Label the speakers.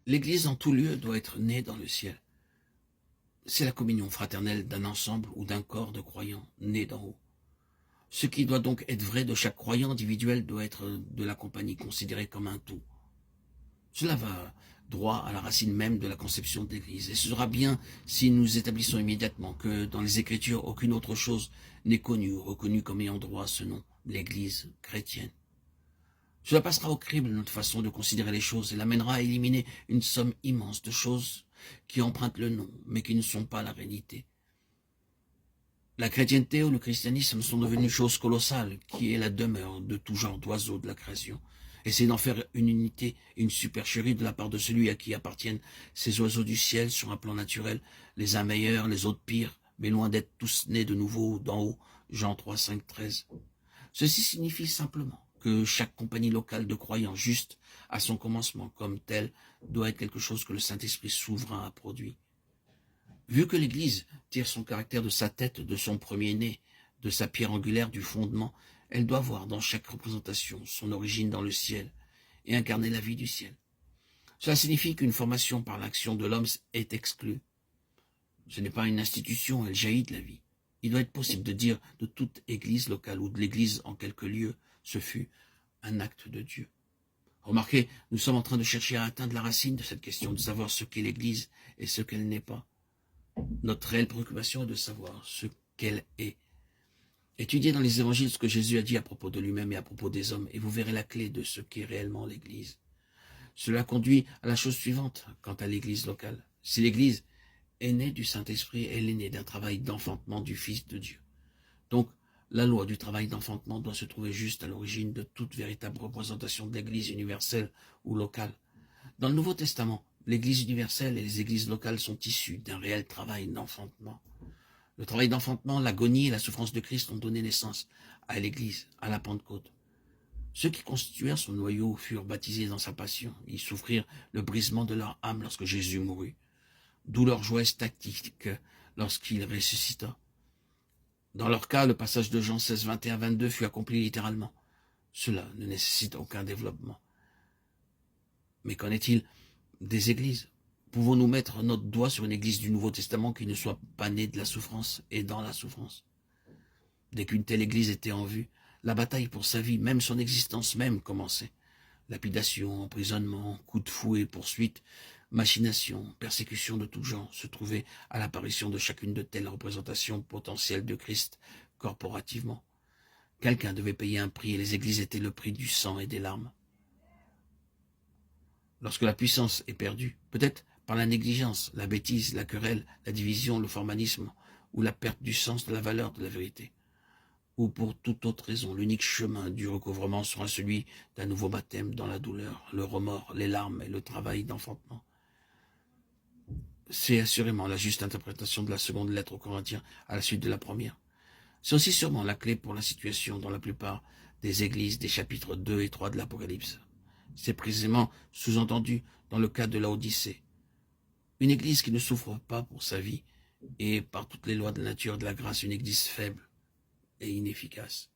Speaker 1: L'Église en tout lieu doit être née dans le ciel. C'est la communion fraternelle d'un ensemble ou d'un corps de croyants nés d'en haut. Ce qui doit donc être vrai de chaque croyant individuel doit être de la compagnie, considéré comme un tout. Cela va droit à la racine même de la conception de l'Église. Et ce sera bien si nous établissons immédiatement que dans les Écritures, aucune autre chose n'est connue ou reconnue comme ayant droit à ce nom, l'Église chrétienne. Cela passera au crible notre façon de considérer les choses et l'amènera à éliminer une somme immense de choses qui empruntent le nom, mais qui ne sont pas la réalité. La chrétienté ou le christianisme sont devenus choses colossales, qui est la demeure de tout genre d'oiseaux de la création. Essayer d'en faire une unité, une supercherie de la part de celui à qui appartiennent ces oiseaux du ciel sur un plan naturel, les uns meilleurs, les autres pires, mais loin d'être tous nés de nouveau d'en haut, Jean 3, 5, 13. Ceci signifie simplement que chaque compagnie locale de croyants juste à son commencement comme tel doit être quelque chose que le Saint-Esprit souverain a produit. Vu que l'Église tire son caractère de sa tête, de son premier-né, de sa pierre angulaire, du fondement, elle doit voir dans chaque représentation son origine dans le ciel et incarner la vie du ciel. Cela signifie qu'une formation par l'action de l'homme est exclue. Ce n'est pas une institution, elle jaillit de la vie. Il doit être possible de dire de toute église locale ou de l'église en quelque lieu, ce fut un acte de Dieu. Remarquez, nous sommes en train de chercher à atteindre la racine de cette question, de savoir ce qu'est l'église et ce qu'elle n'est pas. Notre réelle préoccupation est de savoir ce qu'elle est. Étudiez dans les évangiles ce que Jésus a dit à propos de lui-même et à propos des hommes, et vous verrez la clé de ce qu'est réellement l'église. Cela conduit à la chose suivante quant à l'église locale. Si l'église est née du Saint-Esprit, elle est née d'un travail d'enfantement du Fils de Dieu. Donc, la loi du travail d'enfantement doit se trouver juste à l'origine de toute véritable représentation de l'Église universelle ou locale. Dans le Nouveau Testament, l'Église universelle et les églises locales sont issues d'un réel travail d'enfantement. Le travail d'enfantement, l'agonie et la souffrance de Christ ont donné naissance à l'Église, à la Pentecôte. Ceux qui constituèrent son noyau furent baptisés dans sa passion. Ils souffrirent le brisement de leur âme lorsque Jésus mourut. D'où leur joie extatique lorsqu'il ressuscita. Dans leur cas, le passage de Jean 16, 21-22 fut accompli littéralement. Cela ne nécessite aucun développement. Mais qu'en est-il des églises? Pouvons-nous mettre notre doigt sur une église du Nouveau Testament qui ne soit pas née de la souffrance et dans la souffrance? Dès qu'une telle église était en vue, la bataille pour sa vie, même son existence même, commençait. Lapidation, emprisonnement, coups de fouet, poursuite, machination, persécution de tout genre se trouvaient à l'apparition de chacune de telles représentations potentielles de Christ corporativement. Quelqu'un devait payer un prix et les églises étaient le prix du sang et des larmes. Lorsque la puissance est perdue, peut-être par la négligence, la bêtise, la querelle, la division, le formalisme ou la perte du sens de la valeur de la vérité, ou pour toute autre raison, l'unique chemin du recouvrement sera celui d'un nouveau baptême dans la douleur, le remords, les larmes et le travail d'enfantement. C'est assurément la juste interprétation de la seconde lettre aux Corinthiens à la suite de la première. C'est aussi sûrement la clé pour la situation dans la plupart des églises des chapitres 2 et 3 de l'Apocalypse. C'est précisément sous-entendu dans le cas de la Odyssée. Une église qui ne souffre pas pour sa vie est, par toutes les lois de la nature et de la grâce, une église faible et inefficace.